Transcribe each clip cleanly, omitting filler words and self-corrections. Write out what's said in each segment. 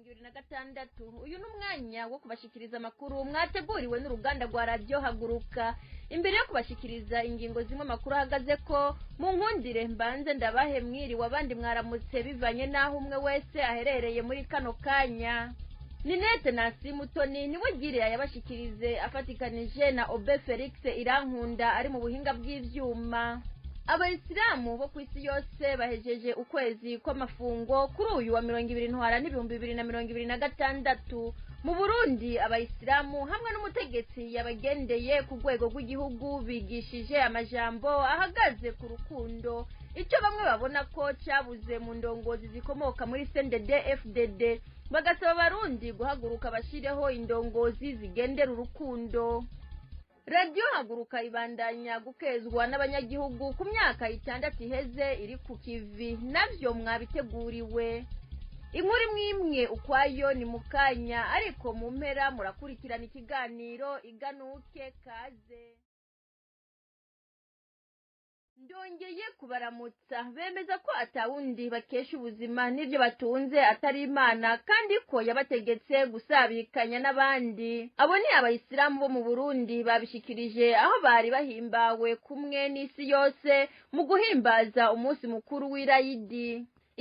2026 uyu numwanya wo kubashikiriza makuru mwateguriwe n'uruganda rwa radio Haguruka. Imbere yo kubashikiriza ingingo zimwe makuru hagaze ko mu nkundire mbanze ndabahe mwiri wabandi mwaramutse bivanye naho umwe wese aherereye muri kano kanya. Ninete Nasi Mutoni niwe giriye yabashikirize afatikanije na Obe Felix Irankunda ari mu buhinga bw'ivyuma. Abayisilamu bo kwisi yose bahejeje ukwezi kw'amafungo kuri uyu wa 20 ntwara 2026. Mu Burundi abayisilamu hamwe n'umutegetsi yabagendeye ku rwego rw'igihugu bigishije amajambo ahagaze ku rukundo, icyo bamwe babona ko cyabuze mu ndongozi zikomoka muri CNDD FDD, bagasaba abarundi guhaguruka bashireho indongozi zigendera urukundo. Radio Haguruka ibandanya gukezwa n'abanyagihugu ku myaka 6 iheze iri ku kivi, navyo mwabiteguriwe. Inkuru mwimwe ukwayo ni mukanya, ariko mu mpera murakurikirana ikiganiro Iganuke kaze. Ndongeye kubaramutsa, bemeza ko atawundi bakesha ubuzima n'ivyo batunze atari Imana, kandi ko yabategetse gusabikanya n'abandi. Abo ni abayisilamu bo mu Burundi babishikirije aho bari bahimbawe kumwe n'isi yose mu guhimbaza umunsi mukuru w'Irayidi.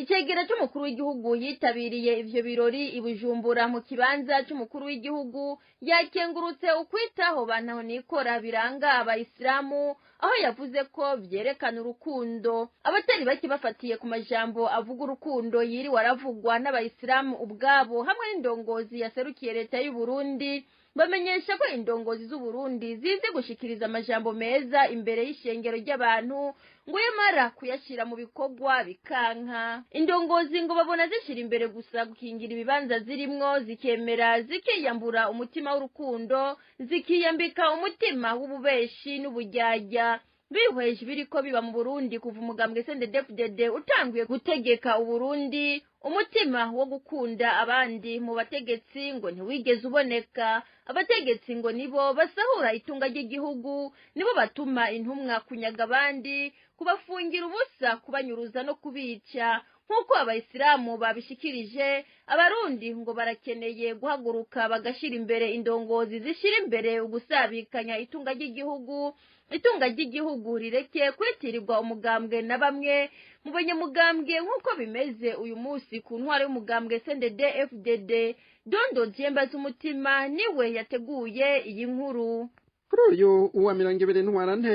Icegera cy'umukuru w'igihugu yitabiriye ivyo birori i Bujumbura mu kibanza cy'umukuru w'igihugu yakengurutse ukwitaho bantaho nikora biranga abayisilamu, aho yavuze ko vyerekana urukundo. Abatari bake bafatiye ku majambo avuga urukundo yiri waravugwa n'abayisilamu ubwabo hamwe n'indongozi yaserukiye leta y'u Burundi, bamenyesha ko indongozi z'u Burundi zize gushikiriza amajambo meza imbere y'ishengero ry'abantu ngo yamara kuyashira mu bikorwa bikanka. Indongozi ngo babona zishira imbere gusa gukingira ibibanza zirimwo, zikemera zikiyambura umutima w'urukundo, zikiyambika umutima w'ububeshi n'ubujyajya. Bihweje biriko biba mu Burundi kuva umugambwe CNDD FDD utanguye gutegeka u Burundi, umutima wo gukunda abandi mu bategetsi ngo ntiwigeze uboneka. Abategetsi ngo nibo basahura itunga ry'igihugu, nibo batuma intumwa kunyaga abandi, kubafungira ubusa, kubanyuruza no kubica. Nkuko abayisilamu babishikirije, abarundi ngo barakeneye guhaguruka bagashira imbere indongozi zishira imbere ugusabikanya itunga ry'igihugu. Itunga ry'igihugu rireke kwitirirwa umugambwe na bamwe mu banyamugambwe nkuko bimeze uyu munsi ku ntwaro y'umugambwe CNDD FDD. Dondo Jemba z'umutima niwe yateguye iyi nkuru. Kuri uyu wa 20 ntwarante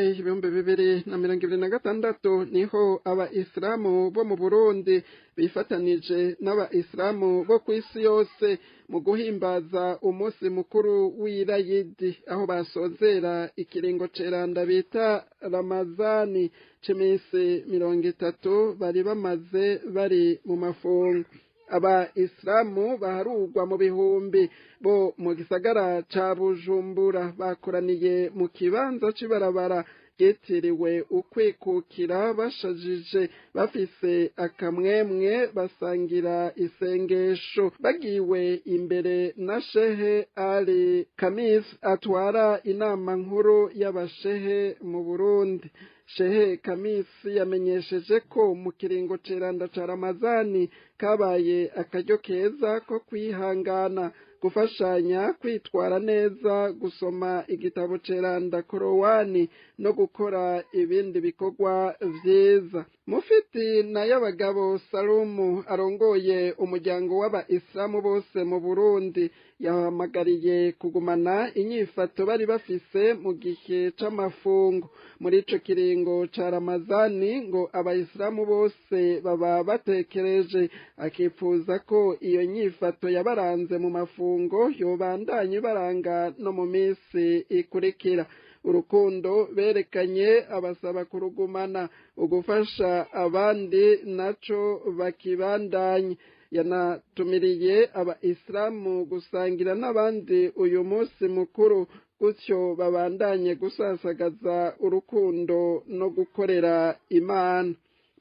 2026 niho abayisilamu bo mu Burundi bifatanije n'abayisilamu bo kwisi yose mu guhimbaza umunsi mukuru w'Irayidi, aho basozera ikiringo ceranda bita Ramazani c'imisi 30 bari bamaze bari mu mafungo. Abayisilamu baharugwa mu bihumbi bo mu gisagara ca Bujumbura bakoraniye mu kibanza c'ibarabara ryitiriwe ukwikukira, bashajije bafise akamwemwe, basangira isengesho, bagiwe imbere na Shehe Ali Kamis atwara inama nkuru y'abashehe mu Burundi. Shehe Kamisi yamenyesheje ko mu kiringo ceranda ca Ramazani kabaye akaryo keza ko kwihangana, gufashanya, kwitwara neza, gusoma igitabo ceranda Korowani no gukora ibindi bikorwa vyiza. Mufiti na y'abagabo Salumu arongoye umuryango w'abayisilamu bose mu Burundi yahamagariye kugumana inyifato bari bafise mu gihe c'amafungo. Muri ico kiringo ca Ramazani ngo abayisilamu bose baba batekereje, akifuza ko iyo nyifato yabaranze mu mafungo yobandanye baranga no mu minsi ikurikira. Urukundo berekanye abasaba kurugumana, ugufasha abandi naco bakibandanye. Yanatumiriye abayisilamu gusangira n'abandi uyu munsi mukuru, gutyo babandanye gusasagaza urukundo no gukorera Imana.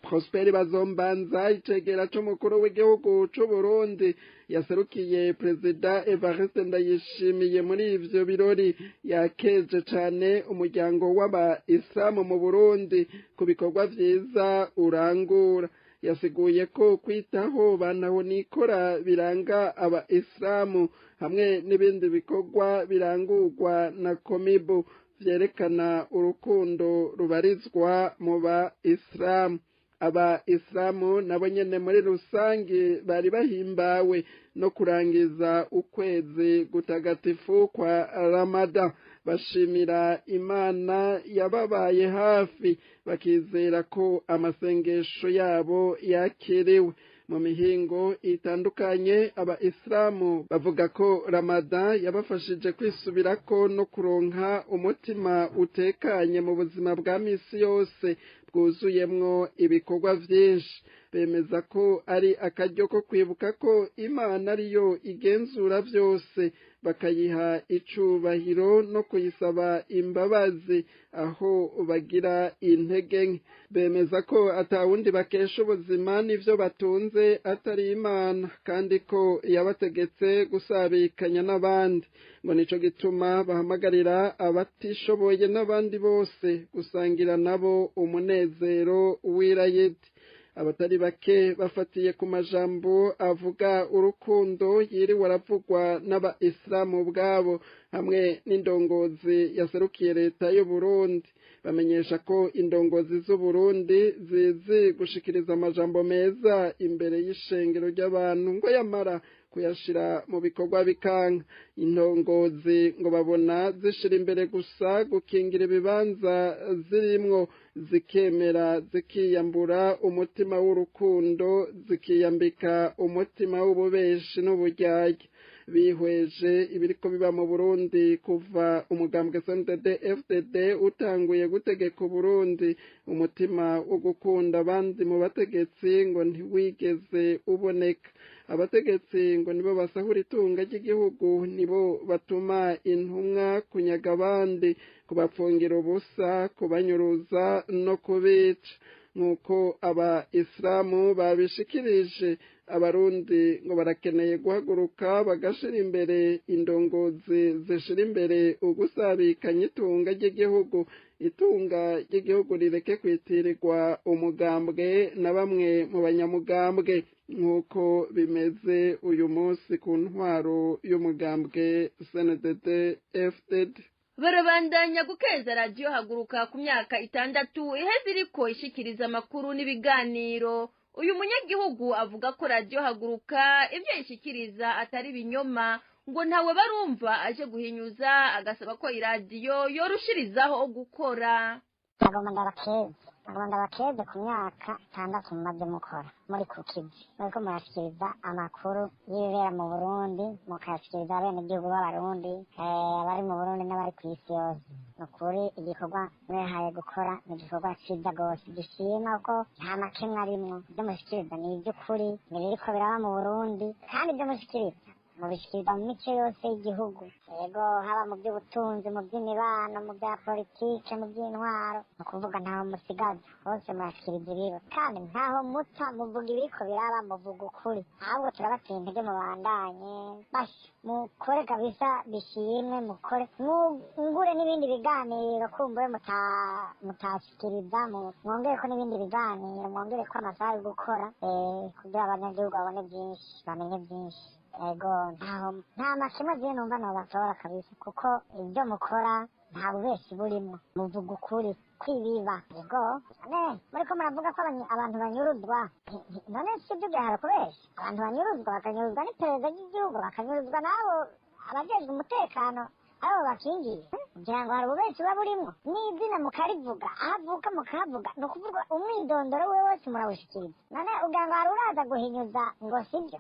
Prosper Bazombanza icegera c'umukuru w'igihugu c'u Burundi yaserukiye Perezida Evariste Ndayishimiye muri ivyo birori, yakeje cane umuryango w'abayisilamu mu Burundi ku bikorwa vyiza urangura. yasiguye ko kwitaho banaho nikora biranga abaisilamu hamwe n'ibindi bikorwa birangurwa na Komibu vyerekana urukundo rubarizwa mu baisilamu. Abaisilamu nabo nyene muri rusange bari bahimbawe no kurangiza ukwezi gutagatifu kwa Ramadan, bashimira Imana yababaye hafi, bakizera ko amasengesho yabo yakiriwe. Mu mihingo itandukanye abaisilamu bavuga ko Ramadan yabafashije kwisubirako no kuronka umutima utekanye mu buzima bwa misi yose bwuzuyemwo ibikorwa vyinshi. Bemeza ko ari akaryo ko kwibuka ko Imana ariyo igenzura vyose, bakayiha icubahiro no kuyisaba imbabazi aho bagira intege nke. Bemeza ko atawundi bakesha ubuzima n'ivyo batunze atari Imana, kandi ko yabategetse gusabikanya n'abandi, ngo nico gituma bahamagarira abatishoboye n'abandi bose gusangira nabo umunezero w'irayidi. Abatari bake bafatiye ku majambo avuga urukundo yiriwe aravugwa n'abaisilamu ubwabo hamwe n'indongozi yaserukiye leta y'u Burundi, bamenyesha ko indongozi z'u Burundi zizi gushikiriza amajambo meza imbere y'ishengero ry'abantu, ngo yamara kuyashira mu bikorwa bikanka. Indongozi ngo babona zishira imbere gusa gukingira ibibanza zirimwo, zikemera zikiyambura umutima w'urukundo, zikiyambika umutima w'ububeshi n'uburyarya. Bihweje ibiriko biba mu Burundi kuva umugambwe CNDD-FDD utanguye gutegeka Burundi, umutima wo gukunda abandi mu bategetsi ngo ntiwigeze uboneka. Abategetsi ngo nibo basahura itunga ry'igihugu, nibo batuma intumwa kunyaga abandi, kubapfungira ubusa, kubanyuruza no kubica. Nk'uko abaisilamu babishikirije, abarundi ngo barakeneye guhaguruka bagashira imbere indongozi zishira imbere ugusabikanya itunga ry'igihugu. Itunga ry'igihugu rireke kwitirirwa umugambwe na bamwe mu banyamugambwe, nk'uko bimeze uyu munsi ku ntwaro y'umugambwe CNDD-FDD. Barabandanya gukeza radio haguruka ku myaka 6 iheze iriko ishikiriza amakuru n'ibiganiro. Uyu munyagihugu avuga ko radio haguruka ibyo ishikiriza atari binyoma, ngo ntawe barumva aje guhinyuza, agasaba ko iradiyo yorushirizaho gukora. Agomba bakeze ku myaka 6 mumaze mukora muri kukizi, bariko murashikiriza amakuru y'ibibera mu Burundi, mukashikiriza abenegihugu b'abarundi, abari mu Burundi n'abari kw'isi yose. Nukuri igikorwa mwihaye gukora ni igikorwa ciza gose, gishima ko nta makemwa arimwo. Ibyo mushikiriza ni ivy'ukuri, biriko biraba mu Burundi, kandi ibyo mushikiriza mubishikiriza mu mice yose y'igihugu. Yego, haba mu by'ubutunzi, mu by'imibano, mu bya politike, mu by'intwaro, ni ukuvuga ntaho musigaza, hose murashikiriza ibiba, kandi ntaho muta muvuga ibiriko biraba, muvuga ukuri. Ahubwo turabatera intege mubandanye, basha mukore kabisa, bishimwe, mukore mwungure n'ibindi biganiro kumbure mutashikiriza, mwongereko n'ibindi biganiro, mwongereko amasaha yo gukora, kugira abanyagihugu babone byinshi, bamenye byinshi. Ego, nta makemwa je numva no batora kabisa, kuko ibyo mukora nta bubeshi burimo, muvuga ukuri kwibiba. Ego, muriko muravuga ko abantu banyuruzwa, none sibyo byahara kubesha. Abantu banyuruzwa, bakanyuruzwa n'iperereza ry'igihugu, bakanyuruzwa nabo abajejwe umutekano abo bakingiye, kugira ngo hari ububeshi buba burimwo, n'izina mukarivuga, ahavuka mukahavuga, ni ukuvuga umwidondoro we wose murawushikiriza. None ugira ngo hari uraza guhinyuza ngo sibyo,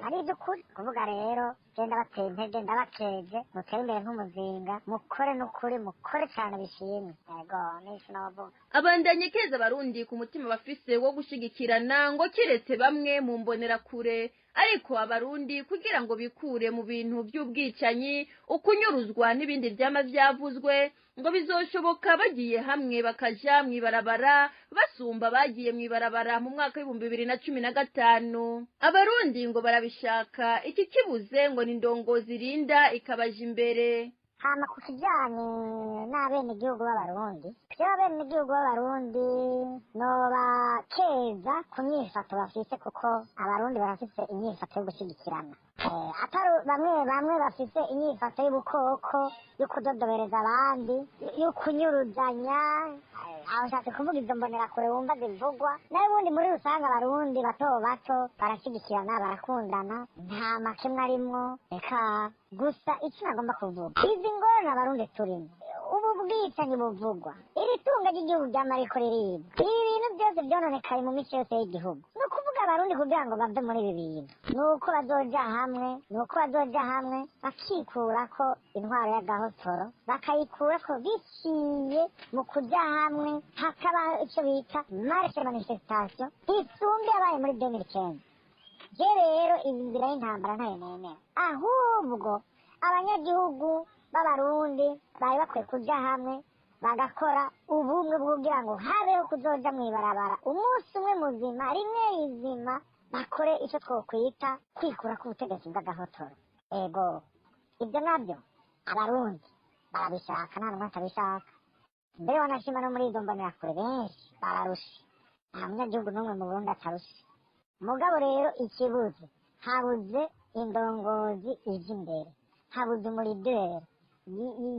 ari iby'ukuri. Kuvuga rero genda batera intege, ndabakeje, mutere imbere nk'umuzinga, mukore n'ukuri, mukore cyane bishimwe. Yego, nico nabavuga. Abandanye keza abarundi ku mutima bafise wo gushigikirana, ngo kiretse bamwe mu mbonerakure, ariko abarundi kugira ngo bikure mu bintu by'ubwicanyi, ukunyuruzwa n'ibindi vyama vyavuzwe, ngo bizoshoboka bagiye hamwe bakaja mwibarabara basumba bagiye mwibarabara mu mwaka w'2015. Abarundi ngo barabishaka, iki kibuze ngo ni ndongozi rinda ikabaje imbere. hama ku kijanye n'abenegihugu b'abarundi jewe abenegihugu b'abarundi noba keza ku myifato bafise kuko abarundi barafise imyifato yo gushyigikirana atari bamwe bafise inyifato y'ubukoko yo kudodobereza abandi yo kunyuruzanya aho nshatse kuvuga izo mbonerakure wumva zivugwa nayo ubundi muri rusange abarundi bato bato barashyigikirana barakundana nta makemwa arimwo reka gusa icyo nagomba kuvuga izi ngorane abarundi turimo ubu bwicanyi buvugwa iri tunga ry'igihugu ryama riko riribwa ibi bintu byose byononekaye mu mico yose y'igihugu ni ukuvuga abarundi kugira ngo bave muri ibi bintu ni uko bazoja hamwe bakikurako intwaro y'agahotoro bakayikurako biciye mu kuja hamwe hakabaho icyo bita marche manifestation isumbe yabaye muri 2015 je rero inzira y'intambara ntayo nemera ahubwo abanyagihugu b'abarundi bari bakwiye kuja hamwe bagakora ubumwe kugira ngo habeho kuzoja mw'ibarabara umunsi umwe muzima rimwe rizima bakore icyo twokwita kwikura ku butegetsi bw'agahotoro ego ibyo nabyo abarundi barabishaka nta n'umwe atabishaka mbere wanashima no muri izo mbonerakure benshi bararushe nta munyagihugu n'umwe mu Burundi atarushe mugabo rero ikibuze habuze indongozi ije imbere habuze umurideri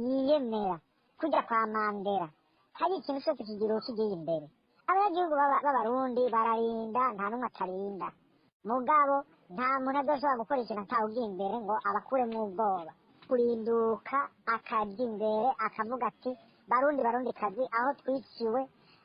yiyemera kujya kwa Mandela hari ikintu cyose kigira ukigiye imbere abanyagihugu b'abarundi bararinda nta n'umwe atarinda mugabo nta muntu azoshobora gukora ikintu atawugiye imbere ngo abakuremo ubwoba kurinduka akajya imbere akavuga ati barundi kazi aho twiciwe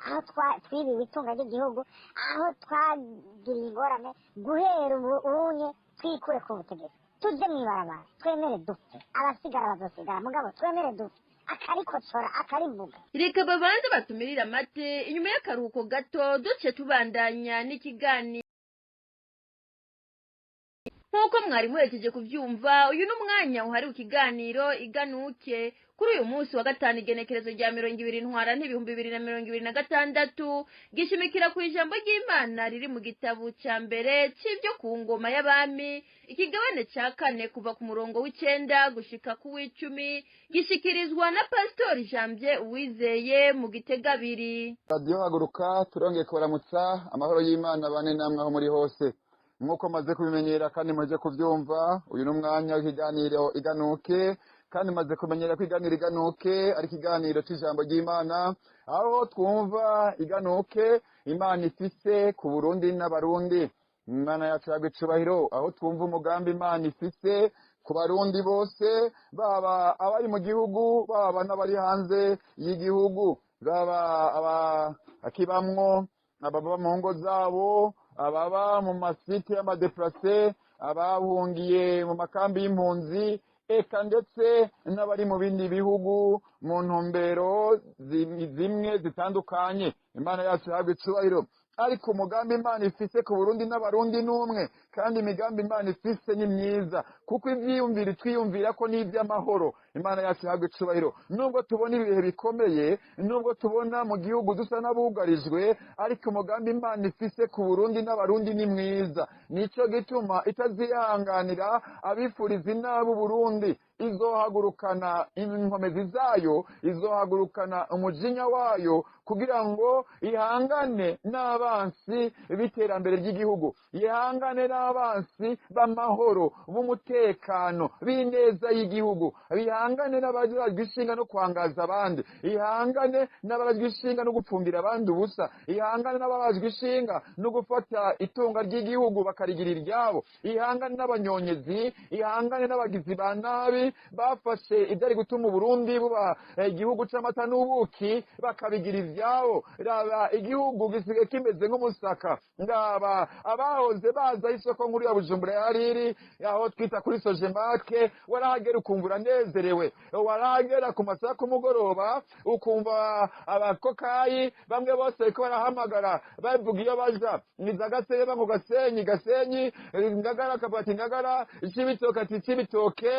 aho twibiwe itunga ry'igihugu aho twagiriye ingorane guhera ubunye twikure ku butegetsi tujye mw'ibarabara twemere dupfe abasigara bazosigara mugabo twemere dupfe akarikocora akarivuga reka babanze batumirira amate inyuma y'akaruhuko gato duce tubandanya n'ikiganiro nk'uko mwari muhejeje kubyumva uyu ni umwanya uhariwe ikiganiro iganuke kuri uyu munsi wa gatanu igenekerezo rya 20 ntwarante 2026 gishimikira ku ijambo ry'Imana riri mu gitabo cya mbere cy'ibyo ku ngoma y'abami ikigabane cya 4 kuva ku murongo w'9 gushika ku w'10 gishikirizwa na Pastor Janvier Uwizeye mu Gitega 2. Radio Haguruka turongeye kubaramutsa amahoro y'Imana bane namwe aho muri hose nk'uko maze kubimenyera kandi maze kubyumva uyu ni umwanya w'ikiganiro iganuke kandi maze kumenyera ko iganiro iganuke ari ikiganiro cy'ijambo ry'Imana aho twumva iganuke Imana ifise ku Burundi n'abarundi Imana yacu yagicubahiro aho twumva umugambi Imana ifise ku barundi bose baba abari mu gihugu baba n'abari hanze y'igihugu baba akibamwo ababa mu ngo zabo ababa mu masite y'amadeplase abahungiye mu makambi y'impunzi eka ndetse n'abari mu bindi bihugu mu ntumbero zimwe zitandukanye Imana yacu yahabwa icubahiro ariko umugambi Imana ifise ku Burundi n'abarundi n'umwe kandi imigambi Imana ifise ni myiza kuko ivyiyumvira twiyumvira ko n'ivy'amahoro Imana yacu yahabwa icubahiro nubwo tubona ibihe bikomeye nubwo tubona mu gihugu dusa n'abugarijwe ariko umugambi Imana ifise ku Burundi n'abarundi ni mwiza nico gituma itazihanganira abifuriza inabi Burundi izohagurukana inkomezi zayo izohagurukana umujinya wayo kugira ngo ihangane n'abansi b'iterambere ry'igihugu ihangane n'abansi b'amahoro b'umutekano b'ineza y'igihugu ihangane n'abajejwe ishinga no kwangaza abandi ihangane n'abajejwe ishinga no gupfumbira abandi ubusa ihangane n'abajejwe ishinga no gufata itunga ry'igihugu bakarigira iryabo ihangane n'abanyonyezi ihangane n'abagizi ba nabi bafashe ibyari gutuma Burundi buba igihugu c'amata n'ubuki bakabigira ivyabo raba igihugu gisigaye kimeze nk'umusaka ngaba abahoze baza isoko nkuru ya Bujumbura yariri aho twita kuri Sojemake warahagera ukumva uranezerewe warahagera ku masaha kumugoroba ukumva abakokayi bamwe bose ko barahamagara bavuga iyo baja nizagatseye bango gasenyi ngagara kabati ngagara cibitoke ati cibitoke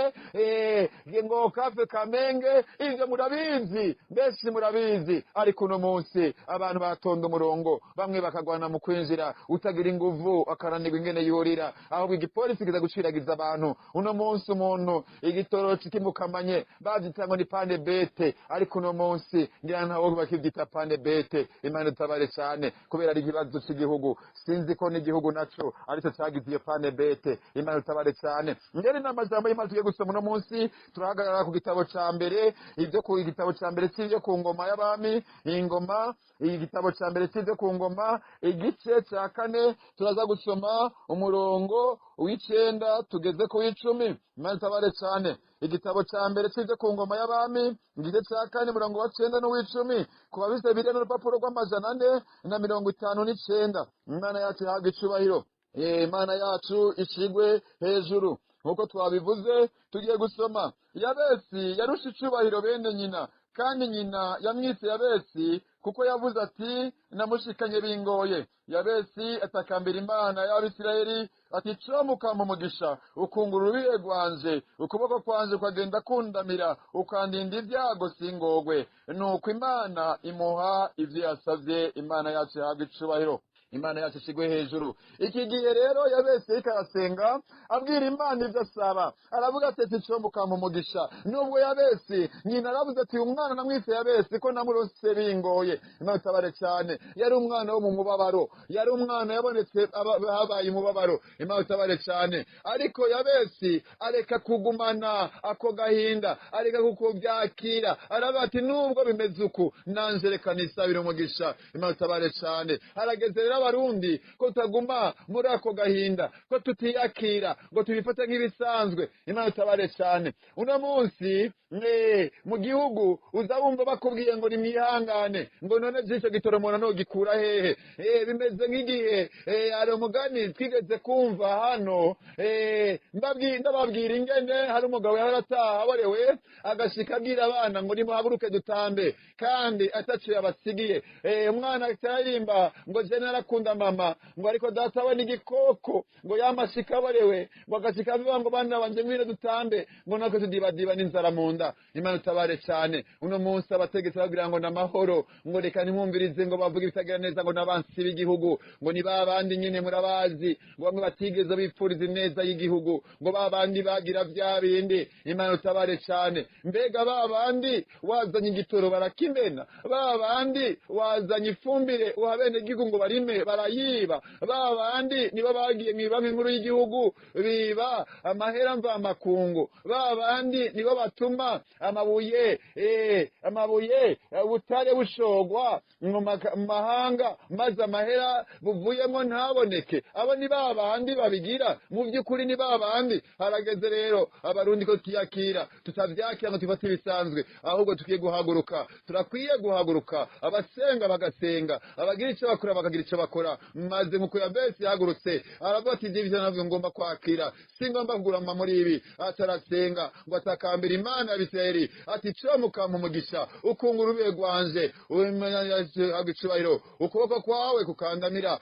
ngo kafe kamenge, ivyo murabizi, benshi murabizi. Ariko uno munsi abantu batonda umurongo, bamwe bakagwana mu kwinjira, utagira inguvu akaranirwa ingene yurira, ahubwo igipolisi kiza guciragiza abantu. Uno munsi umuntu igitoro kimukamanye bavyita ngo ni pane bete, ariko uno munsi ngira ntawo bakivyita pane bete. Imana itabare cyane, kubera ari ikibazo cy'igihugu, sinzi ko n'igihugu naco aricyo cagize iyo pane bete. Imana itabare cyane. Ngere n'amajambo y'Imana tugiye gusoma uno munsi, turahagarara ku gitabo ca mbere, ivyo ku gitabo ca mbere c'ivyo ku ngoma y'abami, ingoma, igitabo ca mbere c'ivyo ku ngoma, igice ca 4, turaza gusoma umurongo w'icenda tugeze ku w'icumi. Imana itabare cyane. Igitabo ca mbere c'ivyo ku ngoma y'abami, igice ca 4 umurongo wa 9 n'uw'icumi, kuba bise biri n'urupapuro rw'amajana 459. Imana yacu ihabwa icubahiro. Imana yacu ishigwe hejuru. Nkuko twabivuze, tugiye gusoma. Yabesi yarusha icubahiro bene nyina, kandi nyina yamwise Yabesi kuko yavuze ati namushikanye bingoye. Yabesi atakambira Imana y'Abisirayeli ati comuka mu mugisha, ukungura urubihe rwanje, ukuboko kwanje kwagenda kundamira, ukandinda ibyago singogwe. Nuko Imana imuha ivyo yasavye. Imana yacu ihabwa icubahiro. Imana yacu ishigwe hejuru. Iki gihe rero Yabesi ariko arasenga abwira Imana ivyo asaba, aravuga ati comuka mu mugisha. Nubwo Yabesi nyina aravuze ati umwana namwise Yabesi ko namurose bingoye. Imana itabare cyane. Yari umwana wo mu mubabaro, yari umwana yabonetse habaye umubabaro. Imana itabare cyane. Ariko Yabesi areka kugumana ako gahinda, areka kukubyakira, aravuga ati nubwo bimeze uku nanje reka nisabire umugisha. Imana itabare cyane. Harageze rero abarundi ko tutaguma muri ako gahinda, ko tutiyakira ngo tubifate nk'ibisanzwe. Imana itabare cyane. Uno munsi mu gihugu uzabumva bakubwiye ngo nimwihangane, ngo none by'icyo gitoro umuntu nogikura hehe. Bimeze nk'igihe hari umugani twigeze kumva hano, ndababwira ingene hari umugabo yarataha aborewe, agashika abwira abana ngo nimuhaguruke dutambe, kandi ataco yabasigiye. Umwana ataririmba ngo je narakunda mama, ngo ariko data we n'igikoko, ngo yamashika aborewe, ngo agashika avuga ngo bana banje mwire dutambe, ngo nako tudibadiba n'inzara mu nda. Imana itabare cyane. Uno munsi abategetsi bagira ngo namahoro, ngo reka nimwumvirize ngo bavuga ibitagira neza, ngo nabansi b'igihugu, ngo ni babandi nyine murabazi, ngo bamwe batigeze bipfuriza neza y'igihugu, ngo babandi bagira bya bindi. Imana itabare cyane. Mbega babandi wazanye igitoro barakimena, babandi wazanye ifumbire uhabene igihugu ngo barime barayiba, babandi nibo bagiye mu banki nkuru y'igihugu biba amahera mva makungu, babandi nibo batuma amabuye butare bushogwa mu mahanga, maze amahera buvuyemo ntaboneke. Abo ni babandi babigira, mu by'ukuri ni babandi. Harageze rero abarundi ko tuyakira, tutavyakira ngo tufate ibisanzwe, ahubwo tukiye guhaguruka. Turakwiye guhaguruka, abasenga bagasenga, abagira icyo bakora bakagira icyo bakora. Maze nkuko Yabesi yahagurutse aravuga ati ivyo navyo ngomba kwakira, singomba kugurama muri ibi. Atarasenga ngo atakambira Imana y'Abisirayeli ati comuka mu mugisha, ukungura urubihe rwanje, agicubahiro, ukuboko kwawe kukandamira,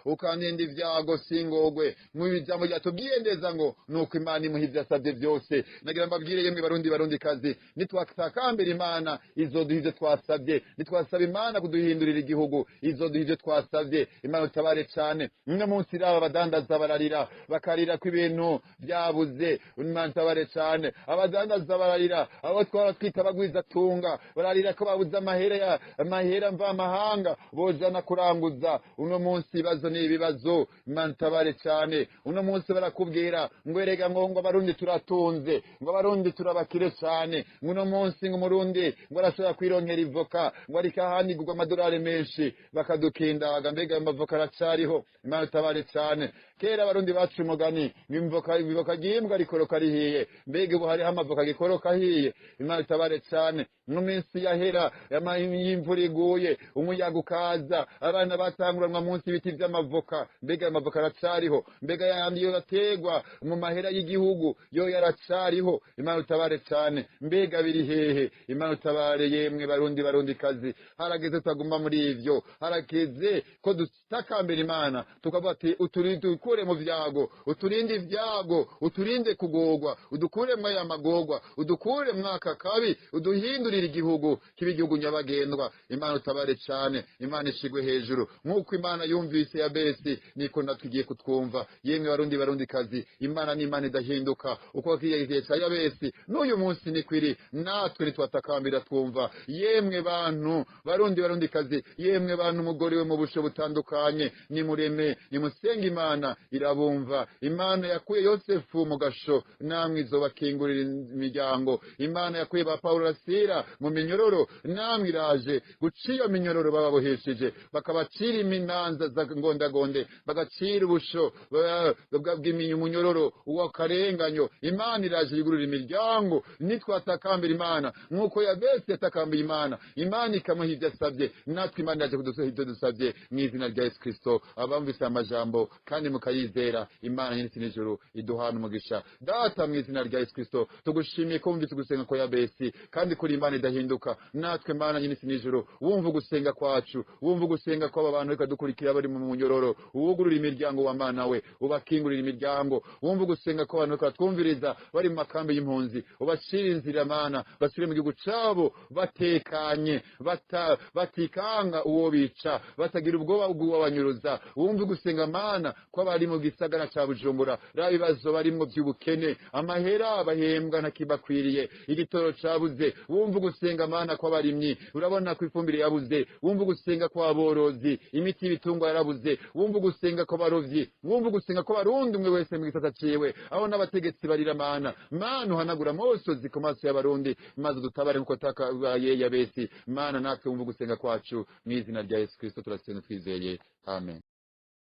ukandinda ibyago singogwe. Mu ijambo ryatubwiye neza ngo nuko Imana imuha ivyo yasavye vyose. Nagira mbabwire yemwe barundi kazi, nitwatakambira Imana izoduha ivyo twasavye. Nitwasaba Imana kuduhindurira igihugu, izoduha ivyo twasavye. Imana itabare cyane. Uno munsi raba abadandaza bararira, bakarira ko ibintu byabuze. Imana itabare cyane. Abadandaza bararira, abo twara twita bagwiza tunga bararira ko babuze amahera mva amahanga bojana kuranguza. Uno munsi ibibazo ni ibibazo. Imana itabare cyane. Uno munsi barakubwira ngo erega ngo abarundi turatunze, ngo abarundi turabakire cyane. Uno munsi ngo umurundi ngo arashobora kwironkera ivoka, ngo ariko ahanigurwa amadolari menshi bakadukindaga. Mbega amavoka aracariho. Imana itabare cyane. Kera abarundi bacu umugani ngo ivoka gihimbwa rikoroka rihiye. Mbega ubu hariho amavoka gikoroka ahiye. Imana itabare cyane. Mu minsi yahera y'imvura iguye, umuyaga ukaza, abana batanguranwa munsi ibiti by'amavoka. Mbega amavoka aracariho. Mbega yandi yo yategwa mu mahera y'igihugu yo yaracariho. Imana itabare cyane. Mbega biri hehe? Imana itabare yemwe barundi kazi. Harageze tutaguma muri ivyo, harageze harageze ko dutakambira Imana tukavuga ati uturinde mu vyago, uturinde ivyago, uturinde kugorwa, udukure mu aya magorwa, udukure mu aka kabi, uduhindurire igihugu kibe igihugu nyabagendwa. Imana utabare cane, Imana ishigwe hejuru. Nk'uko Imana yumvise Yabesi niko natwe igiye kutwumva. Yemwe barundi kazi, Imana ni Imana idahinduka. Uko kigiye ca Yabesi n'uyu munsi ni kwiri, natwe nitwatakambira twumva. Yemwe bantu barundi kazi, yemwe bantu umugore we mu busho butandukanye, nimureme nimusenga, Imana irabumva. Imana yakuye Yosefu mu gasho, namwe izobakingurira imiryango. Imana yakuye ba Paulo na Sila mu minyororo, namwe iraje guca iyo minyororo bababohesheje, bakabacira iminanza za ngondagonde, bagacira ubusho bw'imunyororo w'akarenganyo. Imana iraje yugurura imiryango nitwatakambira Imana nk'uko Yabesi yatakambiye Imana, Imana ikamuha ibyo asabye. Natwe Imana yaje kuduha ibyo dusabye mu izina rya Yesu Kristo. Abamvise amajambo kandi mukayizera, Imana nyir'isi n'ijuru iduhana umugisha. Data, mu izina rya Yesu Kristo tugushimiye ko wumvise gusenga kwa Yabesi kandi kuri Imana idahinduka. Natwe Imana nyir'isi n'ijuru, wumva ugusenga kwacu, wumva ugusenga kw'aba bantu reka dukurikira bari mu munyororo, uwugurura imiryango wa Mana we, ubakingurira imiryango. Wumva ugusenga kw'abantu reka twumviriza bari mu makambi y'impunzi, ubashira inzira Mana, basubire mu gihugu cabo batekanye, batikanga uwo bica, batagira ubwoba bw'uwabanyuruza. Wumva ugusenga Mana kw'abari mu gisagara ca Bujumbura, raba ibibazo barimwo by'ubukene, amahera bahembwa ntakibakwiriye, igitoro cabuze. Wumva ugusenga Mana kw'abarimyi, urabona ko ifumbire yabuze. Wumva ugusenga kw'aborozi, imiti y'ibitungwa yarabuze. Wumva ugusenga kw'abarovyi, wumva ugusenga kw'abarundi umwe wese mu gisata ciwe, aho n'abategetsi barira Mana. Mana uhanagura amosozi ku maso y'abarundi, maze dutabare nk'uko takabaye Yabesi. Mana natwe wumva ugusenga kwacu, mu izina rya Yesu Kristo turasenga twizeye, amen.